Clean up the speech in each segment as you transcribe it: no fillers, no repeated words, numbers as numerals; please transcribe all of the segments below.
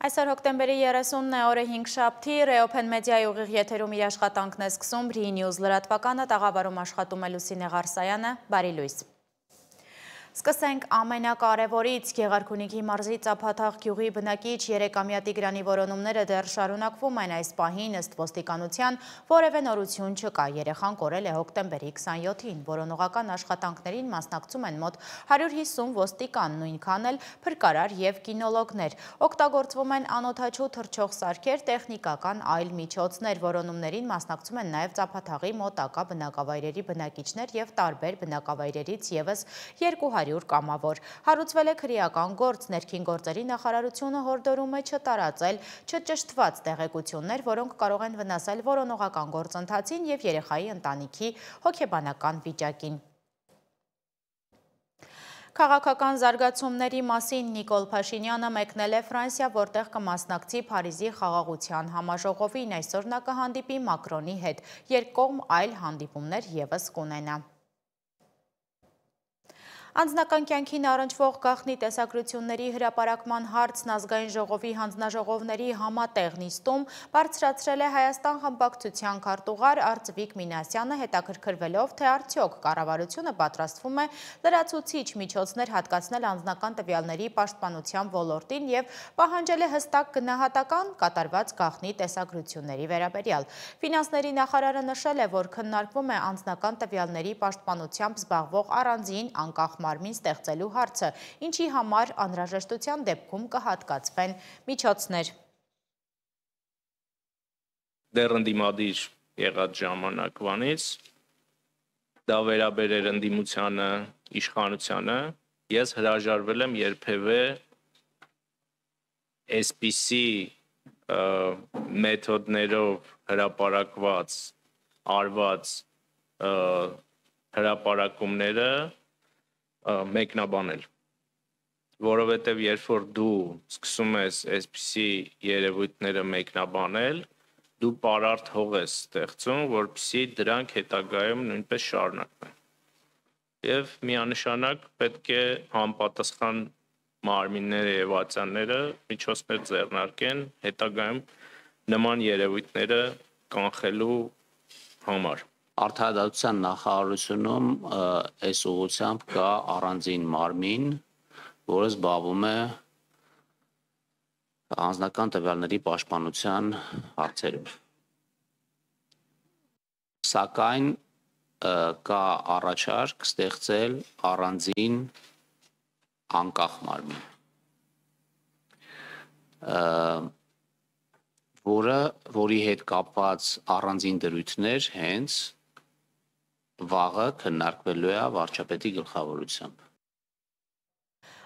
Այսօր հոկտեմբերի 30-ն է, օրը 5 շաբթի, Reopen Media-ի ուղիղ եթերում իր աշխատանքն է սկսում Բրի News լրատվականը, տաղավարում աշխատում է Լուսինե Ղարսայանը, բարի լույս։ Սկսենք ամենակարևորից Գեղարքունիքի մարզի Ծափաթաղ գյուղի բնակիչ 3-ամյա Տիգրանի որոնումները դեռ շարունակվում են այս պահին ըստ ոստիկանության որևէ նորություն չկա։ Երեխան կորել է հոկտեմբերի 27-ին։ Որոնողական աշխատանքներին մասնակցում են մոտ 150 ոստիկան, նույնքան էլ փրկարար եւ կինոլոգներ։ Օգտագործվում են անօդաչու թռչող սարքեր, տեխնիկական այլ միջոցներ։ Որոնումներին մասնակցում են նաեւ Ծափաթաղի մոտակա բնակավայրերի բնակիչներ եւ տարբեր բնակավայրերից եւս 200 կամավոր։ Հարուցվել է քրեական գործ, ներքին գործերի նախարարությունը հորդորում է չտարածել չճշտված տեղեկություններ, որոնք կարող են վնասել որոնողական գործընթացին եւ երեխայի ընտանիքի հոգեբանական վիճակին։ Քաղաքական զարգացումների մասին Նիկոլ Փաշինյանը մեկնել է Ֆրանսիա, որտեղ կմասնակցի Փարիզի խաղաղության համաժողովին։ Այսօր նա կհանդիպի Մակրոնի հետ։ Երկկողմ այլ հանդիպումներ եւս կունենա։ Անձնական կյանքին առնչվող գաղտնի տեսակրությունների հրապարակման հարցն ազգային ժողովի հանձնաժողովների համատեղ նիստում բարձրացրել է Հայաստան խմբակցության քարտուղար Արծվիկ Մինասյանը, հետաքրքրվելով, թե արդյոք կառավարությունը պատրաստվում է լրացուցիչ միջոցներ հատկացնել անձնական տվյալների պաշտպանության ոլորտին եւ պահանջել է հստակ գնահատական կատարված գաղտնի տեսակրությունների վերաբերյալ։ Ֆինանսների նախարարը նշել է, որ քննարկվում է անձնական տվյալների պաշտպանությամբ զբաղվող առանձին անկախ մարմին ստեղծելու հարցը, ինչի համար անհրաժեշտության դեպքում կհատկացվեն միջոցներ։ Դեռ ընդդիմադիր եղած ժամանակվանից դա վերաբերեր ընդդիմությանը, իշխանությանը, ես հրաժարվել եմ երբևէ այսպիսի մեթոդներով հրապարակված, արված հրապարակումները մեկնաբանել, որովհետև երբ որ դու սկսում ես այսպիսի երևույթները մեկնաբանել, դու պարարտ հող ես ստեղծում, որպեսզի դրանք հետագայում նույնպես շարունակվեն։ Եվ միանշանակ պետք է համապատասխան մարմինները եւ ատյանները միջոցներ ձեռնարկեն հետագայում նման երևույթները կանխելու համար։ Արդարադատության նախարարությունում այս ուղղությամբ կա առանձին մարմին, որը զբաղվում է անձնական տվյալների պաշտպանության հարցերով։ Սակայն կա առաջարկ ստեղծել առանձին անկախ մարմին, որի հետ կապված առանձին դրույթներ հենց վաղը քննարկվելու է վարչապետի գլխավորությամբ։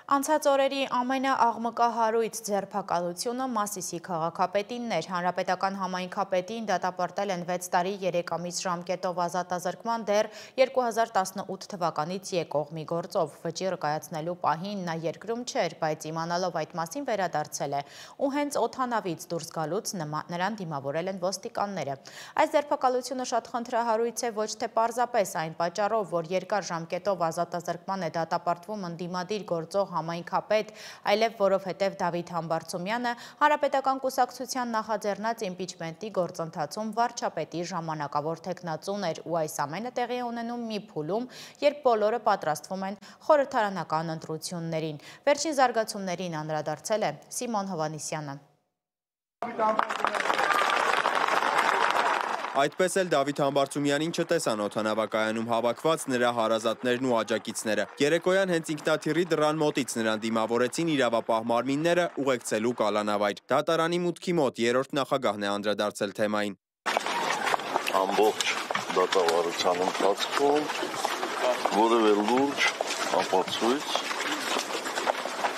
Անցած օրերի ամենաաղմկահարույց ձերբակալությունը Մասիսի քաղաքապետինն էր։ Հանրապետական համայնքապետին դատապարտել են 6 տարի 3 ամիս ժամկետով ազատազրկման դեռ 2018 թվականից եկող մի գործով։ Վճիռ կայացնելու պահին նա երկրում չէր, բայց իմանալով այդ մասին վերադարձել է ու հենց օդանավից դուրս գալուց նրան դիմավորել են ոստիկանները։ Այս ձերբակալությունը շատ խնդրահարույց է ոչ թե պարզապես այն պատճառով, որ երկար ժամկետով ազատազրկման է դատապարտվում ընդդիմադիր գործող համայնքապետ, այլև որովհետև Դավիթ Համբարձումյանը Հանրապետական կուսակցության նախաձեռնած իմպիչմենտի գործընթացում վարչապետի ժամանակավոր թեկնածուն էր ու այս ամենը տեղի է ունենում մի փուլում, երբ բոլորը պատրաստվում են խորհրդարանական ընտրություններին։ Վերջին զարգացումներին անդրադարձել է Սիմոն Հովհաննիսյանը։ Այդպես էլ Դավիթ Համբարձումյանին չտեսան օդանավակայանում հավաքված նրա հարազատներն ու աջակիցները։ Երեկոյան հենց ինքնաթիռի դռան մոտից նրան դիմավորեցին իրավապահ մարմինները ուղեկցելու կալանավայր։ Դատարանի մուտքի մոտ երրորդ նախագահն է անդրադարձել թեմային։ Ամբողջ դատավարության ընթացքում որևէ լուրջ ապացույց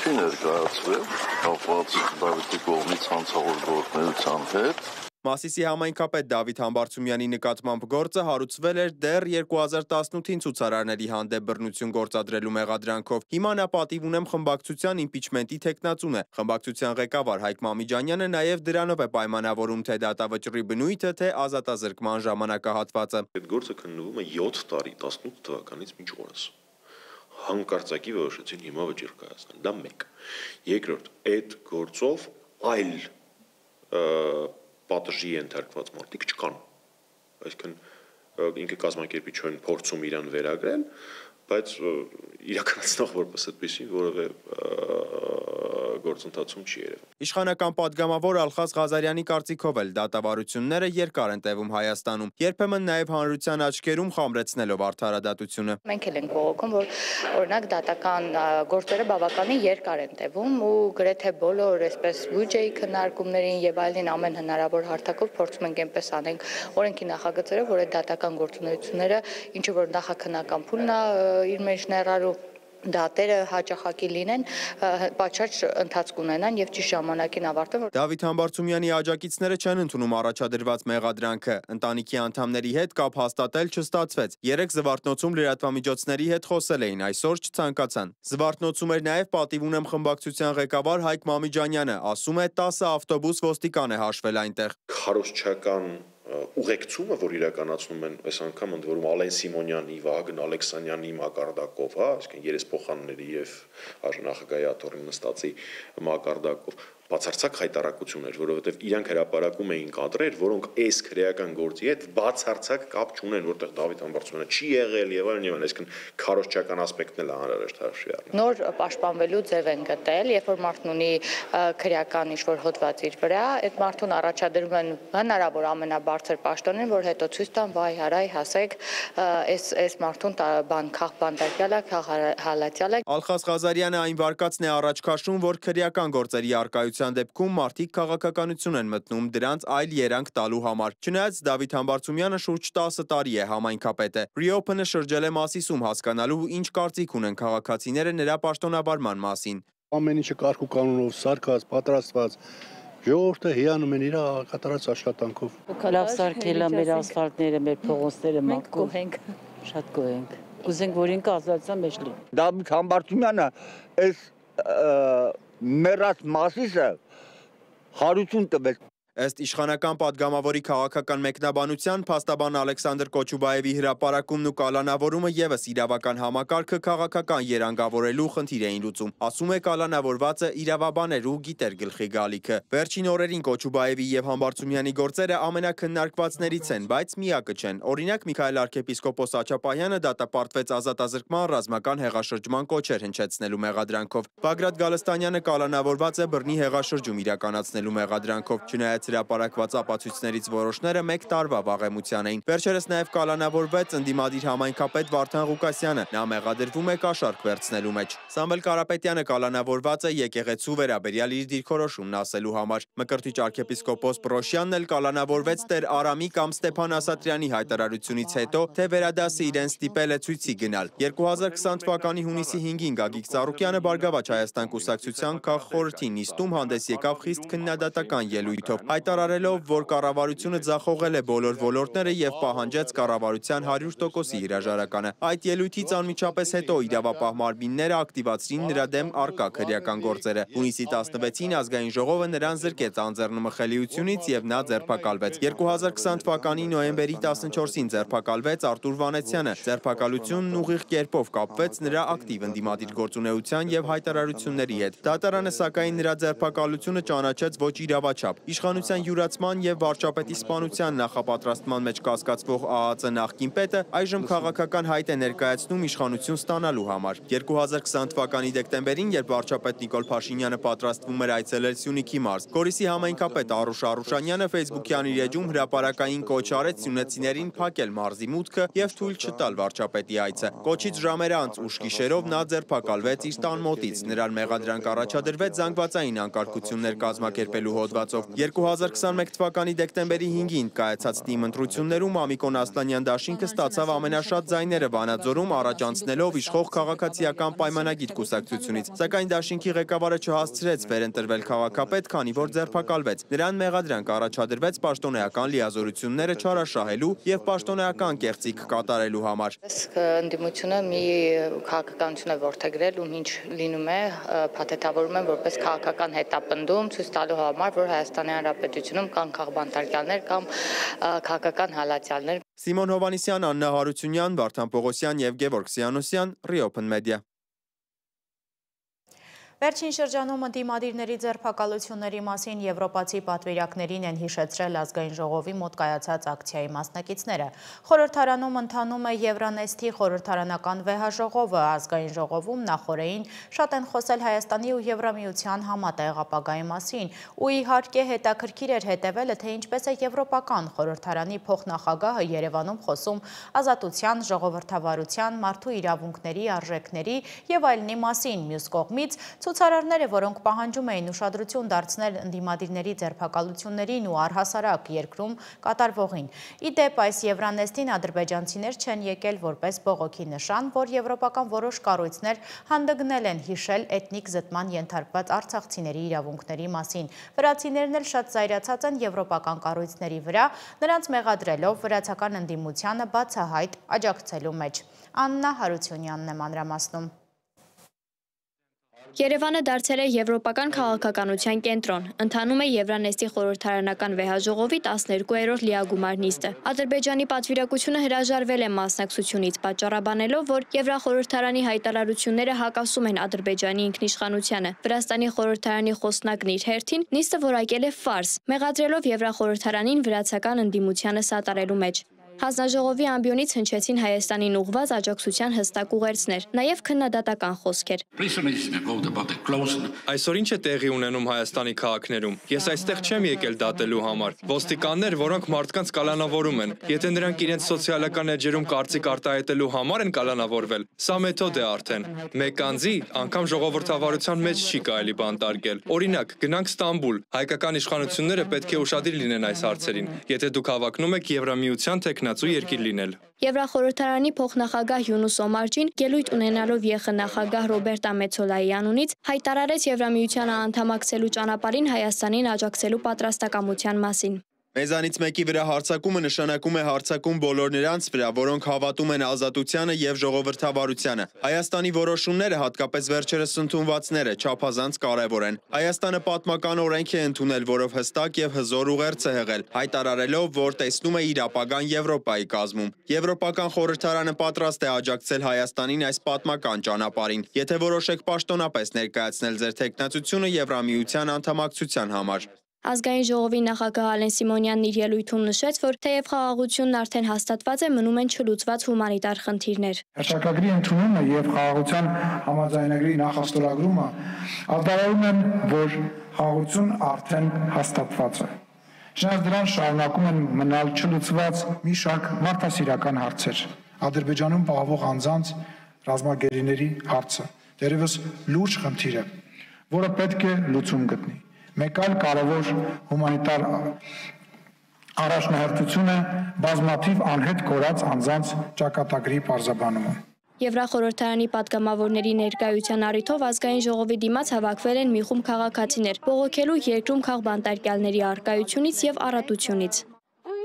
չի ներկայացվել կապված Դավիթի կողմից հանցավոր գործունեության հետ։ Մասիսի համայնքապետ Դավիթ Համբարձումյանի նկատմամբ գործը հարուցվել էր դեռ 2018-ին ցուցարարների հանդեպ բռնություն գործադրելու մեղադրանքով։ Հիմա նա պատիվ ունեմ խմբակցության իմպիչմենտի թեկնածուն է։ Խմբակցության ղեկավար Հայկ Մամիջանյանը նաև դրանով է պայմանավորում թե դատավճռի բնույթը, թե ազատազրկման ժամանակահատվածը։ Այդ գործը քննվում է 7 տարի 18 թվականից մինչ օրս։ Հանկարծակի որոշեցին հիմա վճիռ կայացնել։ Դա մեկ։ Երկրորդ, այդ գործով այլ պատժի ենթարկված մարդիկ չկան։ Այսինքն ինքը կազմակերպիչ չեն փորձում իրան վերագրել, բայց իրականացնող որպես այդպեսին որևէ գործընթացում չի երևում։ Իշխանական պատգամավոր Ալխազ Ղազարյանի կարծիքով էլ դատավարությունները երկար են տևում Հայաստանում, երբեմն նաև հանրության աչքերում խամրեցնելով արդարադատությունը։ Մենք էլ ենք բողոքում, որ օրինակ դատական գործերը բավականին երկար են տևում ու գրեթե բոլոր այսպես բյուջեի քննարկումներին եւ այլն ամեն հնարավոր հարթակով փորձում ենք այնպես անենք օրենքի նախագծերով, որ այդ դատական գործունեությունները ինչը որ նախաքննական փուլն է իր մեջ ներառու դատերը հաճախակի լինեն, պատշաճ ընթացք ունենան եւ ճիշտ ժամանակին ավարտվեն։ Դավիթ Համբարձումյանի աջակիցները չեն ընդունում առաջադրված մեղադրանքը։ Ընտանիքի անդամների հետ կապ հաստատել չստացվեց։ Երեք Զվարթնոցում լրատվամիջոցների հետ խոսել էին, այսօր չցանկացան։ Զվարթնոցում էր նաև պատիվ ունեմ խմբակցության ղեկավար Հայկ Մամիջանյանը, ասում է 10 ավտոբուս ոստիկան է հաշվել այնտեղ։ Քարոզչական ուղեկցումը, որ իրականացնում են այս անգամ ընդ որում Ալեն Սիմոնյանի, Վահագն Ալեքսանյանի մակարդակով, հա, այսինքն երեսփոխանների եւ արժանախագահի աթոռին նստածի մակարդակով, բացարձակ հայտարարություն էր, որովհետև իրանք հրապարակում էին կադրեր, որոնք այս քրեական գործի հետ բացարձակ կապ չունեն, որտեղ Դավիթ Համբարձումյանը չի եղել եւ այլն, այսինքն քարոզչական ասպեկտն էլ անհրաժեշտ հաշվի առնել։ Նոր պաշտպանվելու ձև են գտել, երբ որ մարդն ունի քրեական ինչ-որ հոդված իր վրա, այդ մարդուն առաջադրում են հնարավոր ամենաբարձր պաշտոնին, որ հետո ցույց տան, վայ, հարայ, հասեք, այս մարդուն բանդակյալ է, հալածյալ է։ Ալխազ Ղազարյանը այն վարկածն է առաջ քաշում, որ քրեական գործերի արկայության դեպքում մարդիկ քաղաքականություն են մտնում դրանց այլ երանգ տալու համար։ Չնայած Դավիթ Համբարձումյանը շուրջ 10 տարի է համայնքապետ է։ Reopen-ը շրջել է Մասիսում հասկանալու ինչ կարծիք ունեն քաղաքացիները նրա պաշտոնավարման մասին։ Ամեն ինչը կարգ ու կանոնով սարքած, պատրաստված, ժողովուրդը հիանում են իր կատարած աշխատանքով։ Լավ սարքել է մեր ասֆալտները, մեր փողոցները մաքրել ենք, շատ գոհ ենք։ Կուզենք, որ ինքը ազատության մեջ լինի։ Դավիթ Համբարձումյանը այս մեռած Մասիսը հարություն տվեց։ Ըստ իշխանական պատգամավորի քաղաքական մեկնաբանության, փաստաբան Ալեքսանդր Կոչուբաևի հրապարակումն ու կալանավորումը ևս իրավական համակարգը քաղաքական երանգավորելու խնդիր էին լուծում։ Ասում է կալանավորվածը իրավաբան էր ու գիտեր գլխի գալիքը։ Վերջին օրերին Կոչուբաևի եւ Համբարձումյանի գործերը ամենակննարկվածներից են, բայց միակը չեն։ Օրինակ Միքայել arczepiskopos Աչապահյանը դատապարտվեց ազատազրկման ռազմական հեղաշրջման կոչեր հնչեցնելու մեղադրանքով։ Բագրատ Գալստանյանը կալանավորված է բռնի հեղաշրջում իրականացնելու մեղադրանքով, չնայած հրապարակված ապացույցներից որոշները 1 տարվա վաղեմության էին։ Վերջերս նաև կալանավորվեց ընդդիմադիր համայնքապետ Վարդան Ղուկասյանը, նա մեղադրվում է կաշառք վերցնելու մեջ։ Սամվել Կարապետյանը կալանավորված է եկեղեցու վերաբերյալ իր դիրքորոշումն ասելու համար։ Մկրտիչ arczepiskopos Պրոշյանն էլ կալանավորվեց Տեր Արամի կամ Ստեփան Ասատրյանի հայտարարությունից հետո, թե վերադասը իրեն ստիպել է ցույցի գնալ։ 2020 թվականի հունիսի 5-ին Գագիկ Ծառուկյանը Բարգավաճ Հայաստան կուսակցության քաղխորհրդի նիստում հանդես եկավ խիստ քննադատական ելույթով, հայտարարելով, որ կառավարությունը ձախողել է բոլոր ոլորտները եւ պահանջեց կառավարության 100%-ի հրաժարականը։ Այդ ելույթից անմիջապես հետո իրավապահ մարմինները ակտիվացրին նրա դեմ առկա քրեական գործերը։ Հունիսի 16-ին ազգային ժողովը նրան զրկեց անձեռնմխելիությունից եւ նա ձերբակալվեց։ 2020 թվականի նոյեմբերի 14-ին ձերբակալվեց Արտուր Վանեցյանը։ Ձերբակալությունն ուղիղ կերպով կապվեց նրա ակտիվ ընդդիմադիր գործունեության եւ հայտարարությունների հետ։ Դատարանը սակայն նրա ձերբակալությունը ճանաչեց ոչ իրավաչափ։ Իշխանության յուրացման եւ վարչապետի սպանության նախապատրաստման մեջ կասկածվող ԱԱԾ նախկին պետը այժմ քաղաքական հայտ է ներկայացնում իշխանություն ստանալու համար։ 2020 թվականի դեկտեմբերին, երբ վարչապետ Նիկոլ Փաշինյանը պատրաստվում էր այցելել Սյունիքի մարզ, Գորիսի համայնքապետ Արուշ Արուշանյանը Facebook-յան իր էջում հրապարակային կոչ արեց սյունեցիներին փակել մարզի մուտքը եւ թույլ չտալ վարչապետի այցը։ Կոչից ժամեր անց ուշ գիշերով նա ձերբակալվեց իր տան մոտից։ Նրան մեղադրանք առաջադրվեց զանգվածային անկարգություններ կազմակերպելու հոդվածով։ 2021 թվականի դեկտեմբերի 5-ին կայացած թիմ ընտրություններում Ամիկոն Ասլանյան դաշինքը ստացավ ամենաշատ ձայները Վանաձորում, առաջ անցնելով իշխող քաղաքացիական պայմանագիր կուսակցությունից։ Սակայն դաշինքի ղեկավարը չհասցրեց վերընտրվել քաղաքապետ, քանի որ ձերբակալվեց։ Նրան մեղադրանք առաջադրվեց պաշտոնեական լիազորությունները չարաշահելու եւ պաշտոնեական կեղծիք կատարելու համար։ Ընդդիմությունը մի քաղաքականություն է որդեգրել, ում ինչ լինում է, փաթեթավորում են որպես քաղաքական հետապնդում, ցույց տալու համար, որ Հայաստանի Հանրապետությունում կան քաղբանտարկյալներ կամ քաղաքական հալածյալներ։ Սիմոն Հովանիսյան, Աննա Հարությունյան, Վարդան Պողոսյան եւ Գևորգ Սյանոսյան, Reopen Media։ Վերջին շրջանում ընդդիմադիրների ձերբակալությունների մասին եվրոպացի պատվիրակներին են հիշեցրել ազգային ժողովի մոտ կայացած ակցիայի մասնակիցները։ Խորհրդարանում ընթանում է Եվրանեստի խորհրդարանական վեհաժողովը, ազգային ժողովում նախօրեին շատ են խոսել Հայաստանի ու Եվրամիության համատեղ ապագայի մասին, ու իհարկե հետաքրքիր էր հետևելը, թե ինչպես է եվրոպական խորհրդարանի փոխնախագահը Երևանում խոսում ազատության, ժողովրդավարության, մարդու իրավունքների, արժեքների եւ այլնի մասին։ Մյուս կողմից ցուցարարները, որոնք պահանջում էին ուշադրություն դարձնել ընդդիմադիրների ձերբակալություններին ու առհասարակ երկրում կատարվողին։ Ի դեպ, այս Եվրանեստին ադրբեջանցիներ չեն եկել որպես բողոքի նշան, որ եվրոպական որոշ կառույցներ հանդգնել են հիշել էթնիկ զտման ենթարկված արցախցիների իրավունքների մասին։ Վրացիներն էլ շատ զայրացած են եվրոպական կառույցների վրա, նրանց մեղադրելով վրացական ընդդիմությանը բացահայտ աջակցելու մեջ։ Աննա Հարությունյանն է մանրամասնում։ Երևանը դարձել է եվրոպական քաղաքականության կենտրոն։ Ընթանում է Եվրանեստի խորհրդարանական վեհաժողովի 12-րդ լիագումար նիստը։ Ադրբեջանի պատվիրակությունը հրաժարվել է մասնակցությունից, պատճառաբանելով, որ Եվրախորհրդարանի հայտարարությունները հակասում են Ադրբեջանի ինքնիշխանությանը։ Վրաստանի խորհրդարանի խոսնակն իր հերթին նիստը որակել է ֆարս, մեղադրելով Եվրախորհրդարանին վրացական ընդդիմությանը սատարելու մեջ։ Հանձնաժողովի ամբիոնից հնչեցին Հայաստանին ուղղված աջակցության հստակ ուղերձներ, նաև քննադատական խոսքեր։ Այսօր ինչ է տեղի ունենում Հայաստանի քաղաքներում։ Ես այստեղ չեմ եկել դատելու համար։ Ոստիկաններ, որոնք մարդկանց կալանավորում են, եթե նրանք իրենց սոցիալական էջերում կարծիք արտահայտելու համար են կալանավորվել, սա մեթոդ է արդեն։ Մեկ անձի անգամ ժողովրդավարության մեջ չի կարելի բանտարկել։ Օրինակ, գնանք Ստամբուլ, հայկական իշխանությունները պետք է ուշադիր լինեն այս հարցերին, եթե դուք հավակնում եք Եվրամիության երկիր լինել։ Եվրախորհրդարանի փոխնախագահ Յունուս Օմարջին ելույթ ունենալով ԵԽ նախագահ Ռոբերտա Մեցոլայի անունից հայտարարեց Եվրամիությանը անդամակցելու ճանապարհին Հայաստանին աջակցելու պատրաստակամության մասին։ Մեզանից մեկի վրա հարձակումը նշանակում է հարձակում բոլոր նրանց վրա, որոնք հավատում են ազատությանը եւ ժողովրդավարությանը։ Հայաստանի որոշումները, հատկապես վերջերս ընդունվածները, չափազանց կարևոր են։ Հայաստանը պատմական օրենք է ընդունել, որով հստակ եւ հզոր ուղերձ է եղել, հայտարարելով, որ տեսնում է իր ապագան Եվրոպայի կազմում։ Եվրոպական խորհրդարանը պատրաստ է աջակցել Հայաստանին այս պատմական ճանապարհին, եթե որոշեք պաշտոնապես ներկայացնել ձեր թեկնածությունը Եվրամիության անդամակցության համար։ Ազգային ժողովի նախագահ Ալեն Սիմոնյանն իր ելույթում նշեց, որ թեև խաղաղությունն արդեն հաստատված է, մնում են չլուծված հումանիտար խնդիրներ։ Հռչակագրի ընդունումը եւ խաղաղության համաձայնագրի նախաստորագրումը արտահայտում են, որ խաղաղություն արդեն հաստատված է։ Չնայած դրան շարունակում են մնալ չլուծված մի շարք մարդասիրական հարցեր։ Ադրբեջանում պահվող անձանց ռազմագերիների հարցը դերևս լուրջ խնդիր է, որը պետք է լուծում գտնի։ Մեկ այլ կարևոր հումանիտար առաջնահերթություն է բազմաթիվ անհետ կորած անձանց ճակատագրի պարզաբանումը։ Եվրախորհրդարանի պատգամավորների ներկայության առիթով ազգային ժողովի դիմաց հավաքվել են մի խումբ քաղաքացիներ, բողոքելու երկրում քաղբանտարկյալների առկայությունից եւ առատությունից։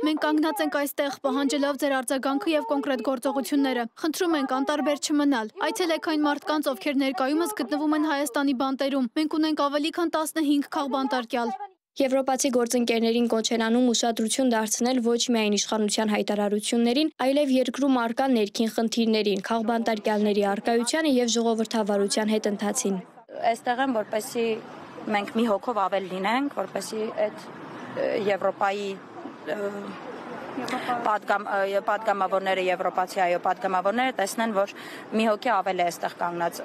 Մենք կանգնած ենք այստեղ, պահանջելով ձեր արձագանքը եւ կոնկրետ գործողությունները։ Խնդրում ենք անտարբեր չմնալ։ Այցելեք այն մարդկանց, ովքեր ներկայումս գտնվում են Հայաստանի բանտերում։ Մենք ունենք ավելի քան 15 քաղբանտարկյալ։ Եվրոպացի գործընկերներին կոչ են անում ուշադրություն դարձնել ոչ միայն իշխանության հայտարարություններին, այլև երկրում առկա ներքին խնդիրներին, քաղբանտարկյալների առկայությանը եւ ժողովրդավարության հետընթացին։ Այստեղ եմ, որպեսզի մենք մի հոգով ավել լինենք, որպեսզի այդ Եվրոպայի պատգամավորները, եվրոպացի պատգամավորները տեսնեն, որ մի հոգի ավել է այստեղ կանգնած,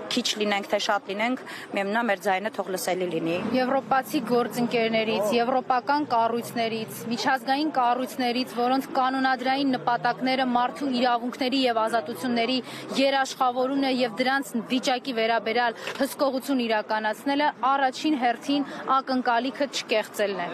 քիչ լինենք, թե շատ լինենք, միևնույն է մեր ձայնը թող լսելի լինի։ Եվրոպացի գործընկերներից, եվրոպական կառույցներից, միջազգային կառույցներից, որոնց կանոնադրային նպատակները մարդու իրավունքների եւ ազատությունների երաշխավորումն է եւ դրանց վիճակի վերաբերյալ հսկողություն իրականացնելը, առաջին հերթին ակնկալիքը չկեղծելն է։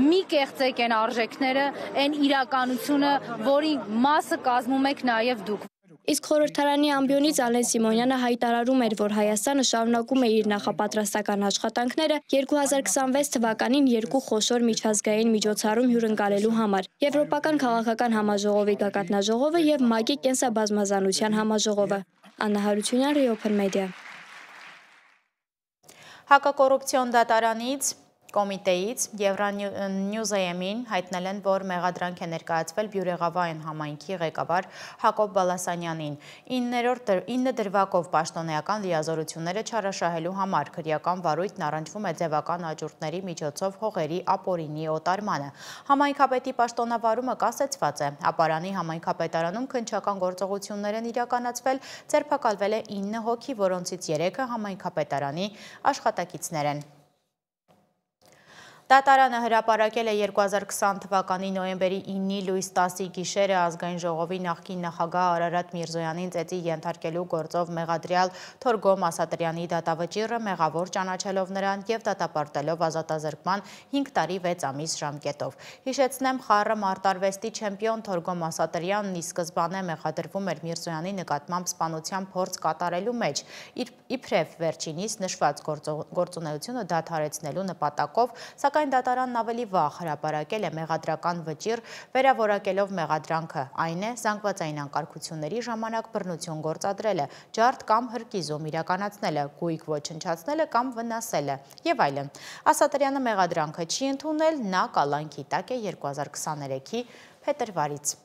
Մի կեղծեք այն արժեքները, այն իրականությունը, որի մասը կազմում եք նաեւ դուք։ Իսկ խորհրդարանի ամբիոնից Ալեն Սիմոնյանը հայտարարում էր, որ Հայաստանը շարունակում է իր նախապատրաստական աշխատանքները 2026 թվականին երկու խոշոր միջազգային միջոցառում հյուրընկալելու համար՝ Եվրոպական քաղաքական համաժողովի գագաթնաժողովը եւ ՄԱԿ-ի կենսաբազմազանության համաժողովը։ Աննա Հարությունյան, Open Media։ Հակակոռուպցիոն դատարանից Կոմիտեից Եվրանյուզեյեմին հայտնել են, որ մեղադրանք է ներկայացվել Բյուրեղավայեն համայնքի ղեկավար Հակոբ Բալասանյանին 9 դրվագով պաշտոնեական լիազորությունները չարաշահելու համար քրեական վարույթն առնչվում է ձևական աճուրդների միջոցով հողերի ապօրինի օտարմանը։ Համայնքապետի պաշտոնավարումը կասեցված է։ Ապարանի համայնքապետարանում քննչական գործողություններ են իրականացվել, ձերբակալվել է 9 հոգի, որոնցից 3-ը համայնքապետարանի աշխատակիցներ են։ Դատարանը հրապարակել է 2020 թվականի նոյեմբերի 9-ի լույս 10-ի գիշերը ազգային ժողովի նախկին նախագահ Արարատ Միրզոյանին ծեծի ենթարկելու գործով մեղադրյալ Թորգոմ Ասատրյանի դատավճիռը մեղավոր ճանաչելով նրան և դատապարտելով ազատազրկման 5 տարի 6 ամիս ժամկետով։ Հիշեցնեմ, խառը մարտարվեստի չեմպիոն Թորգոմ Ասատրյանն ի սկզբանե մեղադրվում էր Միրզոյանի նկատմամբ սպանության փորձ կատարելու մեջ, իբրև վերջինիս նշված գործունեությունը դադարեցնելու նպատակով, սակայն դատարանն ավելի վաղ հրապարակել է մեղադրական վճիռ, վերավորակելով մեղադրանքը, այն է զանգվածային անկարգությունների ժամանակ բռնություն գործադրելը, ջարդ կամ հրկիզում իրականացնելը, գույք ոչնչացնելը կամ վնասելը և այլն։ Ասատրյանը մեղադրանքը չի ընդունել, նա կալանքի տակ է 2023-ի փետրվարից։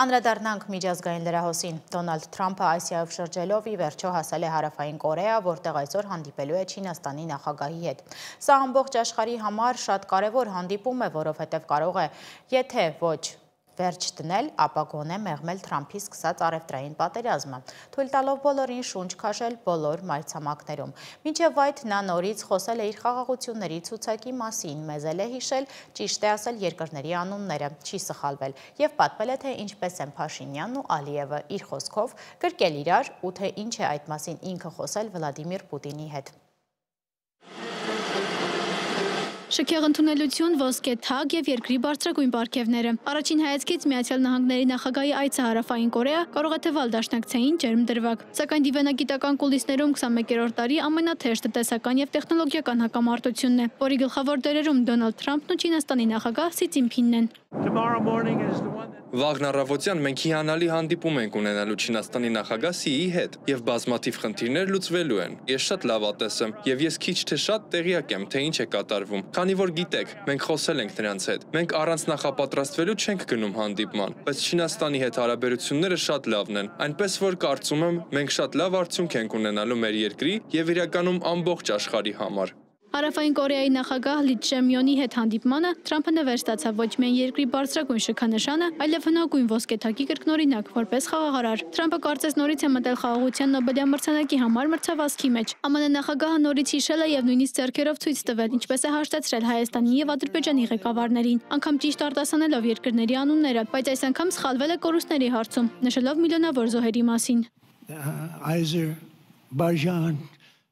Անդրադառնանք միջազգային լրահոսին։ Դոնալդ Թրամփը Ասիայով շրջելով ի վերջո հասել է Հարավային Կորեա, որտեղ այսօր հանդիպելու է Չինաստանի նախագահի հետ։ Սա ամբողջ աշխարհի համար շատ կարևոր հանդիպում է, որովհետև կարող է, եթե ոչ վերջ դնել, ապա գոնե մեղմել Թրամփի սկսած առևտրային պատերազմը, թույլ տալով բոլորին շունչ քաշել բոլոր մայրցամաքներում։ Մինչև այդ նա նորից խոսել է իր խաղաղությունների ցուցակի մասին, մեզել է հիշել, ճիշտ է ասել երկրների անունները, չի սխալվել և պատմել է, թե ինչպես են Փաշինյանն ու Ալիևը իր խոսքով գրկել իրար ու թե ինչ է այդ մասին ինքը խոսել Վլադիմիր Պուտինի հետ։ Շքեղ ընդունելություն, ոսկե թագ և երկրի բարձրագույն պարգևները։ Առաջին հայացքից Միացյալ Նահանգների նախագահի այցը Հարավային Կորեա կարող է թվալ դաշնակցային ջերմ դրվագ։ Սակայն դիվանագիտական կուլիսներում 21-րդ տարի ամենաթեժ տնտեսական և տեխնոլոգիական հակամարտությունն է, որի գլխավոր դերերում Դոնալդ Թրամփն ու Չինաստանի նախագահ Սի Ցզինփինն են։ Վաղն առավոտյան մենք հիանալի հանդիպում ենք ունենալու Չինաստանի նախագահ Սիի հետ և բազմաթիվ խնդիրներ լուծվելու են։ Ես շատ լավատես եմ և ես քիչ թե շատ տեղյակ եմ, թե ինչ է կատարվում։ Քանի որ գիտեք, մենք խոսել ենք նրանց հետ։ Մենք առանց նախապատրաստվելու չենք գնում հանդիպման, բայց Չինաստանի հետ հարաբերությունները շատ լավն են, այնպես որ կարծում եմ, մենք շատ լավ արդյունք ենք ունենալու մեր երկրի և իրականում ամբողջ աշխարհի համար։ Հարավային Կորեայի նախագահ Լի Չեմյոնի հետ հանդիպմանը Թրամփը նվեր ստացավ ոչ միայն երկրի բարձրագույն շքանշանը, այլև հնագույն ոսկեթագի կրկնօրինակ որպես խաղաղարար։ Թրամփը կարծես նորից է մտել խաղաղության Նոբելյան մրցանակի համար մրցավազքի մեջ։ ԱՄՆ նախագահը նորից հիշել է և նույնիսկ ձեռքերով ցույց տվել, ինչպես է հաշտեցրել Հայաստանի և Ադրբեջանի ղեկավարներին, անգամ ճիշտ արտասանելով երկրների անունները, բայց այս անգամ սխալվել է կորուստների հարցում, նշելով միլիոնավոր զոհերի մասին։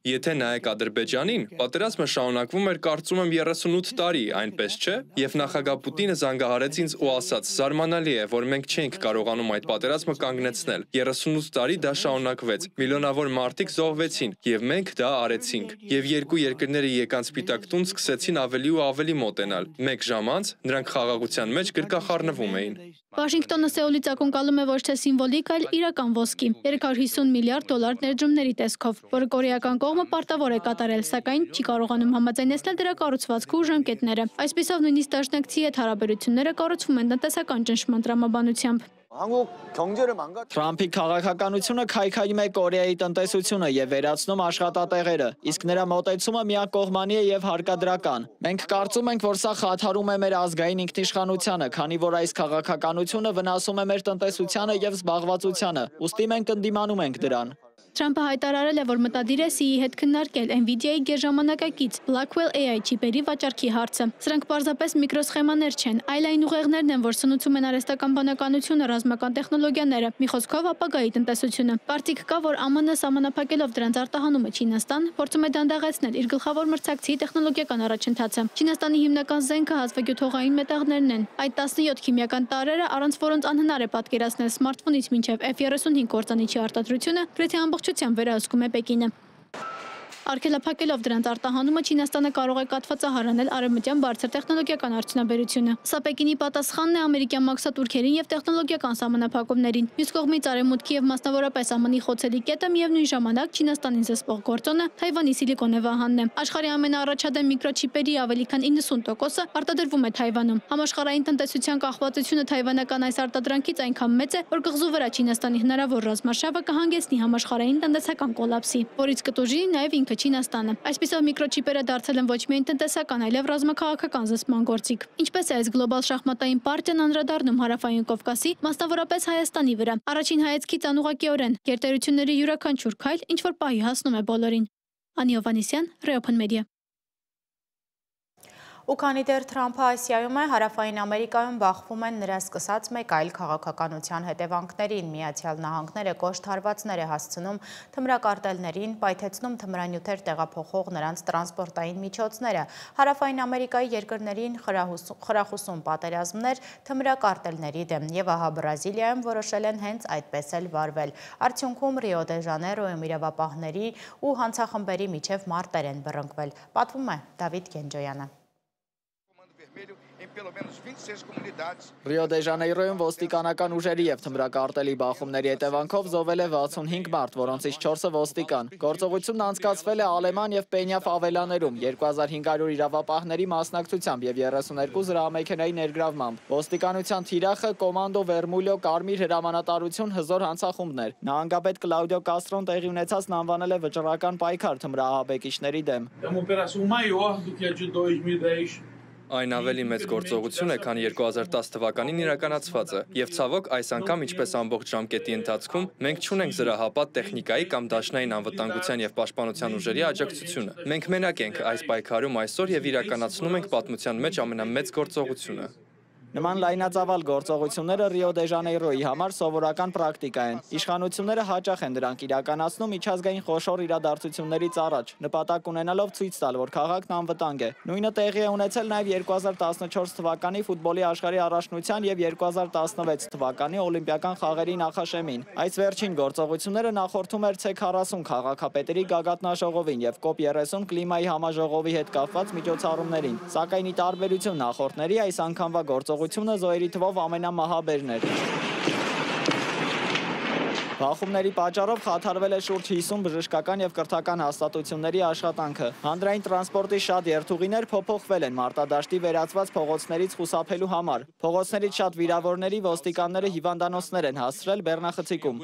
Եթե նայեք Ադրբեջանին, պատերազմը շարունակվում էր կարծում եմ 38 տարի, այնպես չէ, և նախագահ Պուտինը զանգահարեց ինձ ու ասաց. «Զարմանալի է, որ մենք չենք կարողանում այդ պատերազմը կանգնեցնել։ 38 տարի դա շարունակվեց, միլիոնավոր մարդիկ զոհվեցին, և մենք դա արեցինք։ Եվ երկու երկրները եկան Սպիտակ տուն սկսեցին ավելի ու ավելի մոտենալ։ Մեկ ժամ անց նրանք խաղաղության մեջ գրկախառնվում էին»։ Վաշինգտոնը Սեուլից ակնկալում է ոչ թե սիմվոլիկ, այլ իրական ոսկի 350 միլիարդ դոլար ներդրումների տեսքով, որը կորեական կողմը պարտավոր է կատարել, սակայն չի կարողանում համաձայնեցնել դրա կառուցվածքը ու ժամկետները։ Այսպիսով նույնիսկ դաշնակցի հետ հարաբերությունները կառուցվում են տնտեսական ճնշման տրամաբանությամբ։ Թրամփի քաղաքականությունը քայքայում է Կորեայի տնտեսությունը և վերացնում աշխատատեղերը, իսկ նրա մոտեցումը միակողմանի է և հարկադրական։ Մենք կարծում ենք, որ սա խաթարում է մեր ազգային ինքնիշխանությանը, քանի որ այս քաղաքականությունը վնասում է մեր տնտեսությանը և զբաղվածությանը, ուստի մենք ընդդիմանում ենք դրան։ Թրամփը հայտարարել է, որ մտադիր է Սիի հետ քննարկել Nvidia-ի գերժամանակակից Blackwell AI չիպերի վաճառքի հարցը։ Սրանք պարզապես միկրոսխեմաներ չեն, այլ այն ուղեղներն են, որ սնուցում են արհեստական բանականությունը, ռազմական տեխնոլոգիաները, մի խոսքով ապագայի տնտեսությունը։ Կարծիք կա, որ ԱՄՆ սահմանափակելով դրանց արտահանումը Չինաստան, փորձում է դանդաղեցնել իր գլխավոր մրցակցի տեխնոլոգիական առաջընթացը։ Չինաստանի հիմնական զենքը հազվագյուտողային մետաղներն են։ Այդ 17 քիմիական տարրերը, առանց որոնց անհնար է պատկերացնել սմարթֆոնից մինչև F-35 կործանիչի արտադրությունը, գրեթե ամբողջությամբ վերահսկում է Պեկինը։ Արգելափակելով դրանց արտահանումը Չինաստանը կարող է կաթվածահարանել արևմտյան բարձր տեխնոլոգիական արդյունաբերությունը։ Սա Պեկինի պատասխանն է ամերիկյան մաքսատուրքերին եւ տեխնոլոգիական սահմանափակումներին։ Մյուս կողմից արևմուտքի եւ մասնավորապես ԱՄՆ-ի խոցելի կետը միևնույն ժամանակ Չինաստանին զսպող գործոնը Թայվանի սիլիկոնե վահանն է։ Աշխարհի ամենաառաջադեմ միկրոչիպերի ավելի քան 90%-ը արտադրվում է Թայվանում։ Համաշխարհային տնտեսության կախվածությունը թայվանական այս արտադրանքից այնքան մեծ է, որ կղզու վրա Չինաստանի հնարավոր ռազմաշավը կհանգեցնի համաշխարհային տնտեսական կոլապսի, որից կտուժի նաեւ ինքը Չինաստանը։ Այսպիսով միկրոչիպերը դարձել են ոչ միայն տնտեսական, այլև ռազմաքաղաքական զսպման գործիք։ Ինչպես է այս գլոբալ շախմատային պարտիան անդրադառնում հարավային Կովկասի, մասնավորապես Հայաստանի վրա։ Առաջին հայացքից անուղղակիորեն գերտերությունների յուրաքանչյուր քայլ ինչ որ պահի հասնում է բոլորին։ Անի Հովհաննիսյան, Reopen Media։ Ու քանի դեռ Թրամփը Ասիայում է, Հարավային Ամերիկայում բախվում են նրա սկսած մեկ այլ քաղաքականության հետևանքներին։ Միացյալ Նահանգները կոշտ հարվածներ է հասցնում թմրակարտելներին, պայթեցնում թմրանյութեր տեղափոխող նրանց տրանսպորտային միջոցները։ Հարավային Ամերիկայի երկրներին խրախուսում պատերազմներ թմրակարտելների դեմ, եւ ահա Բրազիլիայում որոշել են հենց այդպես էլ վարվել։ Արդյունքում Ռիո դե Ժանեյրոյում իրավապահների ու հանցախմբերի միջև մարտեր են բռնկվել։ Պատվում է Դավիթ Գենջոյանը։ Ռիո դե Ժանեյրոյում ոստիկանական ուժերի և թմրակարտելի բախումների հետևանքով զոհվել է 65 մարդ, որոնցից 4-ը ոստիկան։ Գործողությունն անցկացվել է Ալեման և Պենյա ֆավելաներում 2500 իրավապահների մասնակցությամբ և 32 զրահամեքենայի ներգրավմամբ։ Ոստիկանության թիրախը Կոմանդո Վերմուլյո կարմիր հրամանատարություն հզոր հանցախումբներ։ Նահանգապետ Կլաուդիո Կաստրոն տեղի ունեցածն անվանել է վճռական պայքար թմրահաբեկիչների դեմ։ Այն ավելի մեծ գործողություն է, քան 2010 թվականին իրականացվածը, եւ ցավոք այս անգամ, ինչպես ամբողջ ժամկետի ընթացքում, մենք չունենք զրահապատ տեխնիկայի կամ դաշնային անվտանգության եւ պաշտպանության ուժերի աջակցությունը։ Մենք մենակ ենք այս պայքարում այսօր եւ իրականացնում ենք պատմության մեջ ամենամեծ գործողությունը։ Նման լայնածավալ գործողությունները Ռիո դե Ժանեյրոյի համար սովորական պրակտիկա են։ Իշխանությունները հաճախ են դրանք իրականացնում միջազգային խոշոր իրադարձություններից առաջ, նպատակ ունենալով ցույց տալ, որ քաղաքն անվտանգ է։ Նույնը տեղի է ունեցել նաև 2014 թվականի ֆուտբոլի աշխարհի առաջնության եւ 2016 թվականի օլիմպիական խաղերի նախաշեմին։ Այս վերջին գործողությունները նախորդում էր C40 քաղաքապետերի գագաթնաժողովին եւ COP30 կլիմայի համաժողովի հետ կապված միջոցառումներին։ Սակայն ի տարբերություն նախորդների այս անգամվա գործողությունը զոհերի թվով ամենամահաբերն էր։ Բախումների պատճառով խաթարվել է շուրջ 50 բժշկական եւ կրթական հաստատությունների աշխատանքը։ Հանրային տրանսպորտի շատ երթուղիներ փոփոխվել են մարտադաշտի վերածված փողոցներից խուսափելու համար։ Փողոցներից շատ վիրավորների ոստիկանները հիվանդանոցներ են հասցրել բեռնախցիկում։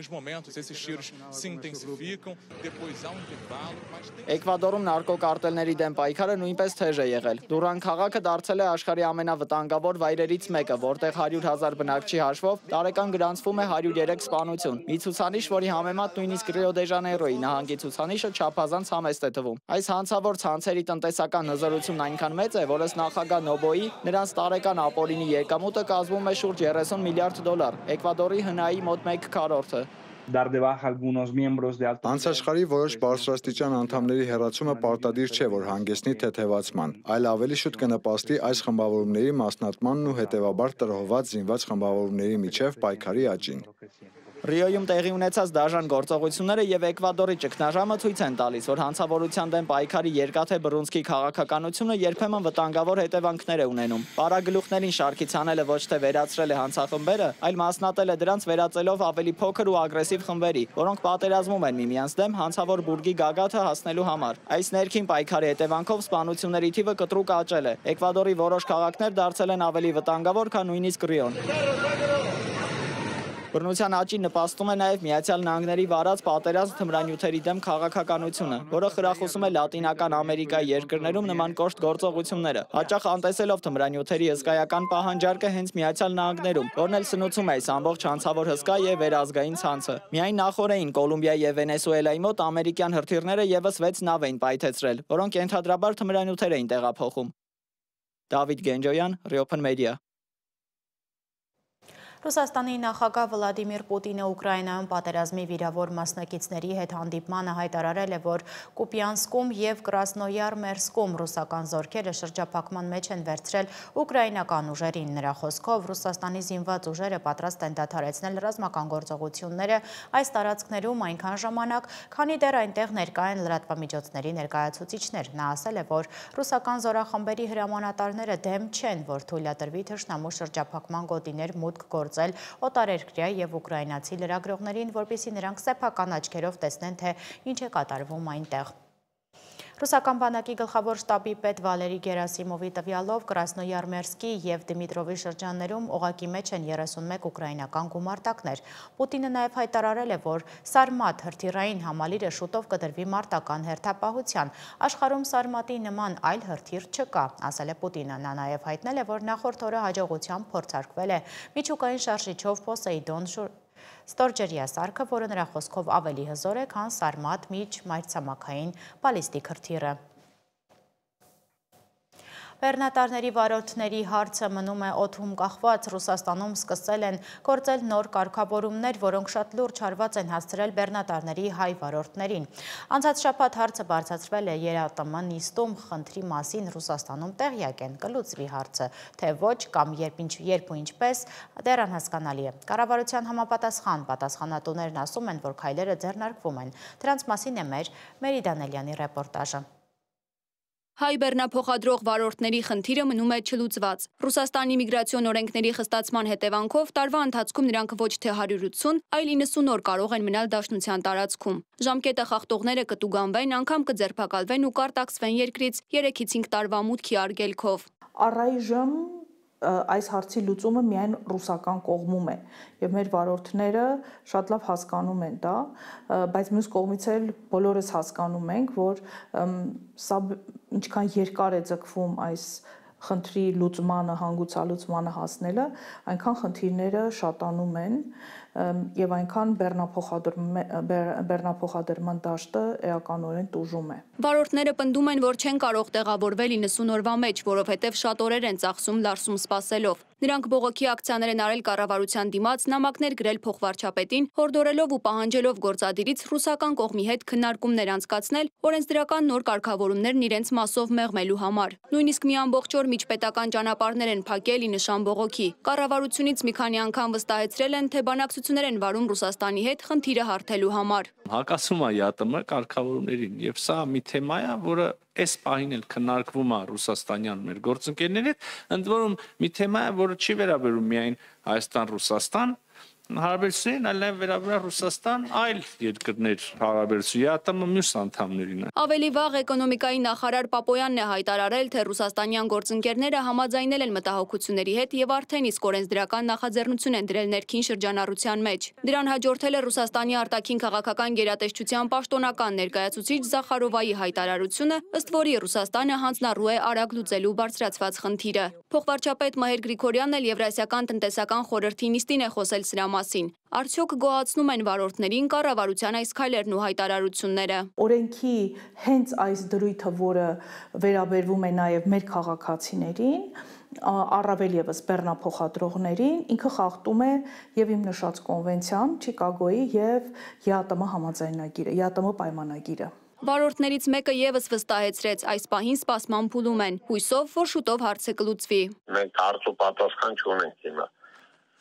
Էկվադորում նարկոկարտելների դեմ պայքարը նույնպես թեժ է եղել։ Դուրան քաղաքը դարձել է աշխարհի ամենավտանգավոր վայրերից մեկը, որտեղ 100,000 բնակչի հաշվով տարեկան գրանցվում է 103 սպանություն։ Մի ցուցանիշ, որի համեմատ նույնիսկ Ռիո դե Ժանեյրոյի նահանգի ցուցանիշը չափազանց համեստ է թվում։ Այս հանցավոր ցանցերի տնտեսական հզորությունն այնքան մեծ է, որ ըստ նախագահ Նոբոյի նրանց տարեկան ապօրինի եկամուտը կազմում է շուրջ 30 միլիարդ դոլար, Էկվադորի ՀՆԱ-ի մոտ 1/4-ը։ Հանցաշխարհի որոշ բարձրաստիճան անդամների հեռացումը պարտադիր չէ, որ հանգեցնի թեթևացման, այլ ավելի շուտ կնպաստի այս խմբավորումների մասնատմանն ու հետևաբար տրոհված զինված խմբավորումների միջև պայքարի աճին։ Ռիոյում տեղի ունեցած դաժան գործողությունները եւ Էկվադորի ճգնաժամը ցույց են տալիս, որ հանցավորության դեմ պայքարի երկաթե բռունցքի քաղաքականությունը երբեմն վտանգավոր հետևանքներ է ունենում։ Պարագլուխներին շարքից հանելը ոչ թե վերացրել է հանցախմբերը, այլ մասնատել է դրանց վերածելով ավելի փոքր ու ագրեսիվ խմբերի, որոնք պատերազմում են միմյանց դեմ հանցավոր բուրգի գագաթը հասնելու համար։ Այս ներքին պայքարի հետևանքով սպանությունների թիվը կտրուկ աճել է։ Էկվադորի որոշ քաղաքներ դարձել են ավելի վտանգավոր, քան նույնիսկ Ռիոն։ Բռնության աճին նպաստում է նաև Միացյալ Նահանգների վարած պատերազմ թմրանյութերի դեմ քաղաքականությունը, որը խրախուսում է Լատինական Ամերիկայի երկրներում նման կոշտ գործողությունները, հաճախ անտեսելով թմրանյութերի հսկայական պահանջարկը հենց Միացյալ Նահանգներում, որն էլ սնուցում է այս ամբողջ հանցավոր հսկա եւ վերազգային ցանցը։ Միայն նախորդին Կոլումբիայի եւ Վենեսուելայի մոտ ամերիկյան հրթիռները եւս 6 նավ էին պայթեցրել, որոնք ենթադրաբար թմրանյութեր էին տեղափոխում։ Դավիթ Գենջոյան, Reopen Media։ Ռուսաստանի նախագահ Վլադիմիր Պուտինը Ուկրաինայում պատերազմի վիրավոր մասնակիցների հետ հանդիպմանը հայտարարել է, որ Կուպյանսկում և Կրասնոյար-Մերսկում ռուսական զորքերը շրջափակման մեջ են վերցրել ուկրաինական ուժերին։ Նրա խոսքով Ռուսաստանի զինված ուժերը պատրաստ են դադարեցնել ռազմական գործողությունները այս տարածքներում այնքան ժամանակ, քանի դեռ այնտեղ ներկա են լրատվամիջոցների ներկայացուցիչներ։ Նա ասել է, որ ռուսական զորախմբերի հրամանատարները դեմ չեն, որ թույլատրվի թշնամու շրջափակման գոտիներ մուտք գործել օտարերկրյա և ուկրաինացի լրագրողներին, որպեսզի նրանք սեփական աչքերով տեսնեն, թե ինչ է կատարվում այնտեղ։ Ռուսական բանակի գլխավոր շտաբի պետ Վալերի Գերասիմովի տվյալով Կրասնոյար-Մերսկի և Դիմիտրովի շրջաններում օղակի մեջ են 31 ուկրաինական գումարտակներ։ Պուտինը նաև հայտարարել է, որ Սարմատ հրթիռային համալիրը շուտով կդրվի մարտական հերթապահության։ Աշխարհում Սարմատի նման այլ հրթիռ չկա, ասել է Պուտինը։ Նա նաև հայտնել է, որ նախորդ օրը հաջողությամբ փորձարկվել է միջուկային շարժիչով Պոսեյդոն ստորջրյա սարքը, որը նրա խոսքով ավելի հզոր է, քան Սարմատ միջմայրցամաքային բալիստիկ հրթիռը։ Բեռնատարների վարորդների հարցը մնում է օդում կախված։ Ռուսաստանում սկսել են գործել նոր կարգավորումներ, որոնք շատ լուրջ հարված են հասցրել բեռնատարների հայ վարորդներին։ Անցած շաբաթ հարցը բարձրացրվել է ԵԱՏՄ նիստում, խնդրի մասին Ռուսաստանում տեղյակ են, կլուծվի հարցը, թե ոչ կամ երբ ու ինչպես, դեռ անհասկանալի է։ Կառավարության համապատասխան պատասխանատուներն ասում են, որ քայլերը ձեռնարկվում են։ Դրանց մասին է մեր Մերի Դանելյանի ռեպորտաժը։ Հայ բեռնափոխադրող վարորդների խնդիրը մնում է չլուծված։ Ռուսաստանի միգրացիոն օրենքների խստացման հետևանքով տարվա ընթացքում նրանք ոչ թե 180, այլ 90 օր կարող են մնալ դաշնության տարածքում։ Ժամկետը խախտողները կտուգանվեն, անգամ կձերբակալվեն ու կարտաքսվեն երկրից 3-ից 5 տարվա մուտքի արգելքով։ Առայժմ այս հարցի լուծումը միայն ռուսական կողմում է եւ մեր վարորդները շատ լավ հասկանում են դա, բայց մյուս կողմից էլ բոլորս հասկանում ենք, որ սա ինչքան երկար է ձգվում այս խնդրի լուծմանը, հանգուցալուծմանը հասնելը, այնքան խնդիրները շատանում են եւ այնքան բեռնափոխադրման դաշտը էականորեն տուժում է։ Վարորդները պնդում են, որ չեն կարող տեղավորվել 90 օրվա մեջ, որովհետև շատ օրեր են ծախսում լարսում սպասելով։ Նրանք բողոքի ակցիաներ են արել կառավարության դիմաց, նամակներ գրել փոխվարչապետին, հորդորելով ու պահանջելով գործադիրից ռուսական կողմի հետ քննարկումներ անցկացնել, օրենսդրական նոր կարգավորումներն իրենց մասով մեղմելու համար։ Նույնիսկ մի ամբողջ օր միջպետական ճանապարհներ են փակել ի նշան բողոքի։ Կառավարությունից մի քանի անգամ վստահեցրել են, թե բանակցություններ են վարում Ռուսաստանի հետ խնդիրը հարթելու համար։ Հակասում է ԵԱՏՄ կարգավորումներին եւ սա մի թեմա է, որը այս պահին էլ քննարկվում է ռուսաստանյան մեր գործընկերների հետ, ընդ որում մի թեմա է, որը չի վերաբերում միայն Հայաստան-Ռուսաստան հարաբերություններին, այլ նաև վերաբերում Ռուսաստան այլ երկրներ հարաբերություն ԵԱՏՄ մյուս անդամներին։ Ավելի վաղ էկոնոմիկայի նախարար Պապոյանն է հայտարարել, թե ռուսաստանյան գործընկերները համաձայնել են մտահոգությունների հետ եւ արդեն իսկ օրենսդրական նախաձեռնություն են դրել ներքին շրջանառության մեջ։ Դրան հաջորդել է Ռուսաստանի արտաքին քաղաքական գերատեսչության պաշտոնական ներկայացուցիչ Զախարովայի հայտարարությունը, ըստ որի Ռուսաստանը հանձնառու է արագ լուծելու բարձրացված խնդիրը։ Փոխվարչապետ Մահեր Գրիգորյանն էլ Եվրասիական տնտեսական խորհրդի նիստին է խոսել սրա մասին։ Արդյոք գոհացնում են վարորդներին կառավարության այս քայլերն ու հայտարարությունները։ Օրենքի հենց այս դրույթը, որը վերաբերվում է նաև մեր քաղաքացիներին, առավել եւս բեռնափոխադրողներին, ինքը խախտում է եւ իմ նշած կոնվենցիան, Չիկագոյի եւ ԵԱՏՄ համաձայնագիրը, ԵԱՏՄ պայմանագիրը։ Վարորդներից մեկը եւս վստահեցրեց, այս պահին սպասման փուլում են, հույսով, որ շուտով հարցը կլուծվի։ Մենք հարց ու պատասխան չունենք հիմա։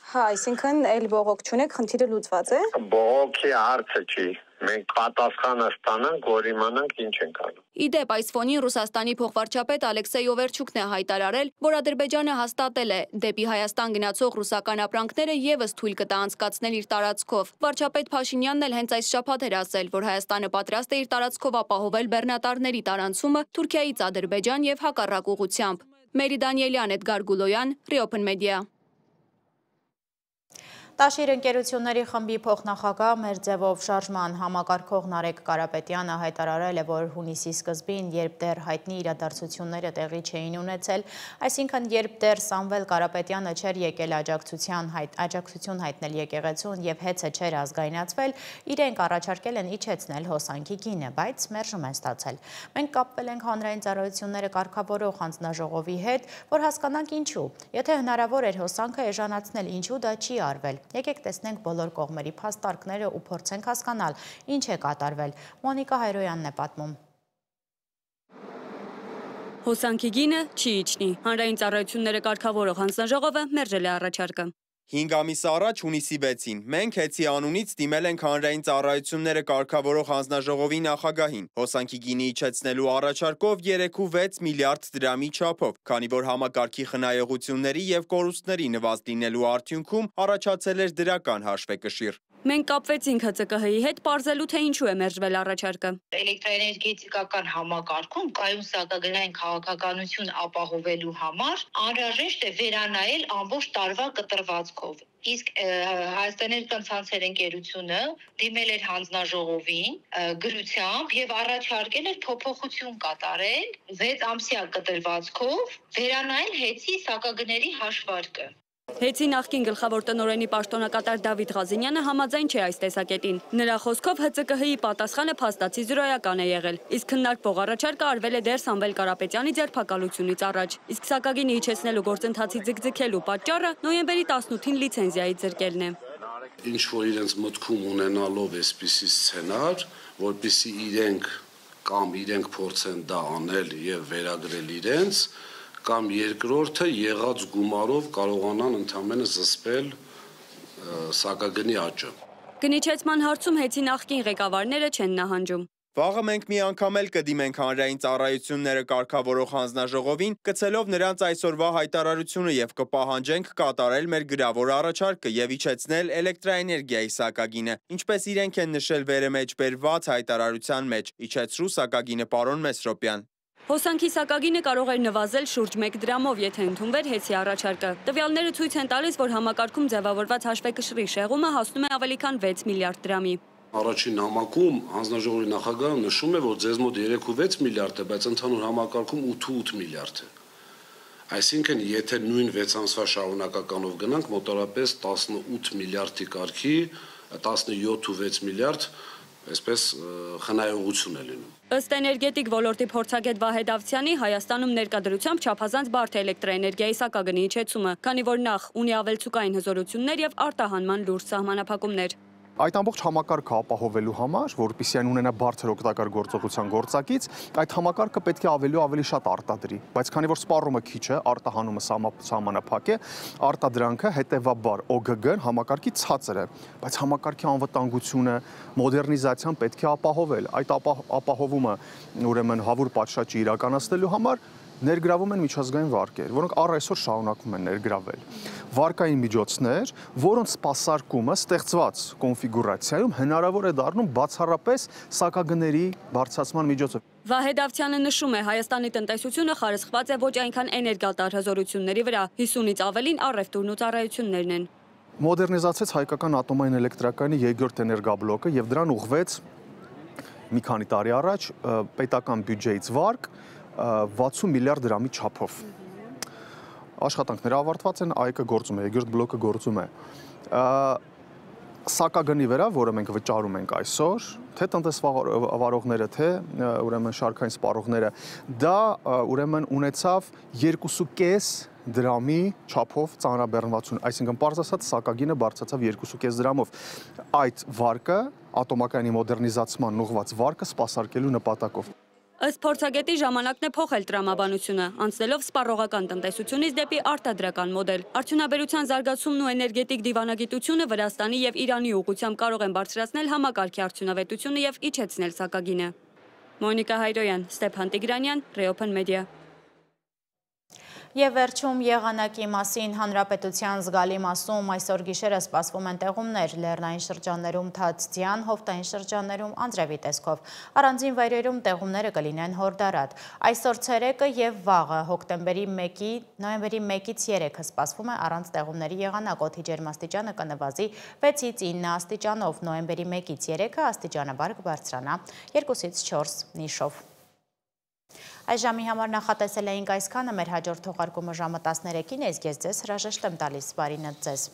Հա, այսինքն էլ բողոք չունեք, խնդիրը լուծված է։ Բողոքի հարցը չի։ Մենք պատասխանը ստանանք, որ իմանանք ինչ ենք անում։ Իդեպ այս ֆոնին Ռուսաստանի փոխվարչապետ Ալեքսեյ Օվերչուկն է հայտարարել, որ Ադրբեջանը հաստատել է դեպի Հայաստան գնացող ռուսական ապրանքները եւս թույլ կտա անցկացնել իր տարածքով։ Վարչապետ Փաշինյանն էլ հենց այս շաբաթ էր ասել, որ Հայաստանը պատրաստ է իր տարածքով ապահովել բեռնատարների տարանցումը Թուրքիայից Ադրբեջան եւ հակառակ ուղղությամբ։ Մերի Դանիելյան, Էդգար Գուլոյան, Reopen Media։ Տաշիր ընկերությունների խմբի փոխնախագահ մեր ձևով շարժման համակարգող Նարեկ Կարապետյանը հայտարարել է, որ հունիսի սկզբին, երբ դեռ հայտնի իրադարձությունները տեղի չէին ունեցել, այսինքն երբ դեռ Սամվել Կարապետյանը չէր եկել աջակցություն հայտնել եկեղեցուն եւ հեծը չէր ազգայնացվել, իրենք առաջարկել են իջեցնել հոսանքի գինը, բայց մերժում են ստացել։ Մենք կապվել ենք հանրային ծառայությունները կարգավորող հանձնաժողովի հետ, որ հասկանանք ինչու։ Եթե հնարավոր էր հոսանքը էժանացնել, ինչու դա չի արվել։ Եկեք տեսնենք բոլոր կողմերի փաստարկները ու փորձենք հասկանալ, ինչ է կատարվել։ Մոնիկա Հայրոյանն է պատմում։ Հոսանքի գինը չի իջնի։ Հանրային ծառայությունները կարգավորող հանձնաժողովը մերժել է առաջարկը։ 5 ամիս առաջ հունիսի 6-ին մենք հեծի անունից դիմել ենք հանրային ծառայությունները կարգավորող հանձնաժողովի նախագահին, հոսանքի գինի իջեցնելու առաջարկով 3.6 միլիարդ դրամի չափով, քանի որ համակարգի խնայողությունների եւ կորուստների նվազ լինելու արդյունքում առաջացել էր դրական հաշվեկշիռ։ Մենք կապվեցինք ՀՑԿՀ-ի հետ, պարզելու թե ինչու է մերժվել առաջարկը։ Էլեկտրաէներգետիկական համակարգում կայուն սակագնային քաղաքականություն ապահովելու համար անհրաժեշտ է վերանայել ամբողջ տարվա կտրվածքով։ Իսկ Հայաստանի Էլեկտրացանցեր ընկերությունը դիմել էր հանձնաժողովին գրությամբ եւ առաջարկել էր փոփոխություն կատարել 6 ամսյա կտրվածքով վերանայել հեծի սակագների հաշվարկը։ Հեծի նախկին գլխավոր տնօրենի պաշտոնակատար Դավիթ Ղազինյանը համաձայն չէ այս տեսակետին։ Նրա խոսքով ՀՑԿՀ-ի պատասխանը փաստացի զրոյական է եղել, իսկ քննարկվող առաջարկը արվել է դեռ Սամվել Կարապետյանի ձերբակալությունից առաջ։ Իսկ սակագինի իջեցնելու գործընթացի ձգձգելու պատճառը նոյեմբերի 18-ին լիցենզիայի ձրկելն է։ Ինչ որ իրենց մտքում ունենալով այսպիսի սցենար, որպեսզի իրենք փորձեն դա անել եւ վերագրել իրենց, կամ երկրորդը եղած գումարով կարողանան ընդամենը զսպել սակագնի աճը։ Գնիչեցման հարցում հեծի նախկին ղեկավարները չեն նահանջում։ Վաղը մենք մի անգամ էլ կդիմենք հանրային ծառայությունները կարգավորող հանձնաժողովին, գցելով նրանց այսօրվա հայտարարությունը եւ կպահանջենք կատարել մեր գրավոր առաջարկը եւ իջեցնել էլեկտրաէներգիայի սակագինը, ինչպես իրենք են նշել վերեմեջ բերված հայտարարության մեջ, իջեցրու սակագինը պարոն Մեսրոպյան։ Հոսանքի սակագինը կարող էր նվազել շուրջ 1 դրամով, եթե ընդունվեր հեծի առաջարկը։ Տվյալները ցույց են տալիս, որ համակարգում ձևավորված հաշվեկշռի շեղումը հասնում է ավելի քան 6 միլիարդ դրամի։ Առաջին նամակում հանձնաժողովի նախագահը նշում է, որ ձեզ մոտ 3.6 միլիարդ է, բայց ընդհանուր համակարգում 8.8 միլիարդ է։ Այսինքն, եթե նույն 6 ամսվա շարունակականով գնանք, մոտավորապես 18 միլիարդի կարգի, 17.6 միլիարդ այսպես խնայողություն է լինում։ Ըստ էներգետիկ ոլորտի փորձագետ Վահեդ Ավցյանի, Հայաստանում ներկայությամբ չափազանց բարդ է էլեկտրաէներգիայի սակագնի իջեցումը, քանի որ նախ ունի ավելցուկային հզորություններ եւ արտահանման լուրջ սահմանափակումներ։ Այդ ամբողջ համակարգը ապահովելու համար, որպեսզի այն ունենա բարձր օգտակար գործողության գործակից, այդ համակարգը պետք է ավելի շատ արտադրի, բայց քանի որ սպառումը քիչ է, արտահանումը սահմանափակ է, արտադրանքը հետևաբար ՕԳԳ-ն համակարգի ցածր է, բայց համակարգի անվտանգությունը, մոդեռնիզացիան պետք է ապահովել։ Այդ ապահովումը ուրեմն հավուր պատշաճի իրականացնելու համար ներգրավում են միջազգային վարկեր, որոնք առ այսօր շարունակում են ներգրավել։ Վարկային միջոցներ, որոնց սպասարկումը ստեղծված կոնֆիգուրացիայում հնարավոր է դառնում բացառապես սակագների բարձրացման միջոցով։ Վահեդ Ավցյանը նշում է, Հայաստանի տնտեսությունը խարսխված է ոչ այնքան էներգատար հզորությունների վրա, 50-ից ավելին առևտուրն ու ծառայություններն են։ Մոդեռնիզացվեց հայկական ատոմային էլեկտրակայանի 2-րդ էներգաբլոկը եւ դրան ուղղվեց մի քանի տարի առաջ պետական բյուջեից վարկ 60 միլիարդ դրամի չափով։ Աշխատանքները ավարտված են, ԱԵԿ-ը գործում է, 2-րդ բլոկը գործում է։ Սակագնի վրա, որը մենք վճարում ենք այսօր, թե տնտեսվարողները, թե ուրեմն շարքային սպառողները, դա ուրեմն ունեցավ 2.5 դրամի չափով ծանրաբեռնվածություն, այսինքն պարզ ասած սակագինը բարձրացավ 2.5 դրամով։ Այդ վարկը ատոմակայանի մոդեռնիզացման ուղղված վարկը սպասարկելու նպատակով։ Ըստ փորձագետի ժամանակն է փոխել տրամաբանությունը, անցնելով սպառողական տնտեսությունից դեպի արտադրական մոդել։ Արդյունաբերության զարգացումն ու էներգետիկ դիվանագիտությունը Վրաստանի եւ Իրանի ուղղությամբ կարող են բարձրացնել համակարգի արդյունավետությունը եւ իջեցնել սակագինը։ Մոնիկա Հայրոյան, Ստեփան Տիգրանյան, Reopen Media։ Եվ վերջում եղանակի մասին հանրապետության զգալի մասում այսօր գիշերը սպասվում են տեղումներ, լեռնային շրջաններում թաց-ձյան, հովտային շրջաններում անձրևի տեսքով։ Առանձին վայրերում տեղումները կլինեն հորդարատ։ Այսօր ցերեկը եւ վաղը նոյեմբերի 1-ից 3-ը սպասվում է առանց տեղումների եղանակ, օդի ջերմաստիճանը կնվազի 6-ից 9 աստիճանով, նոյեմբերի 1-ից 3-ը աստիճանաբար կբարձրանա 2-ից 4 նիշով։ Այս ժամի համար նախատեսել էինք այսքանը, մեր հաջորդ թողարկումը ժամը 13-ին, ես ձեզ հրաժեշտ եմ տալիս, բարի նոց ձեզ։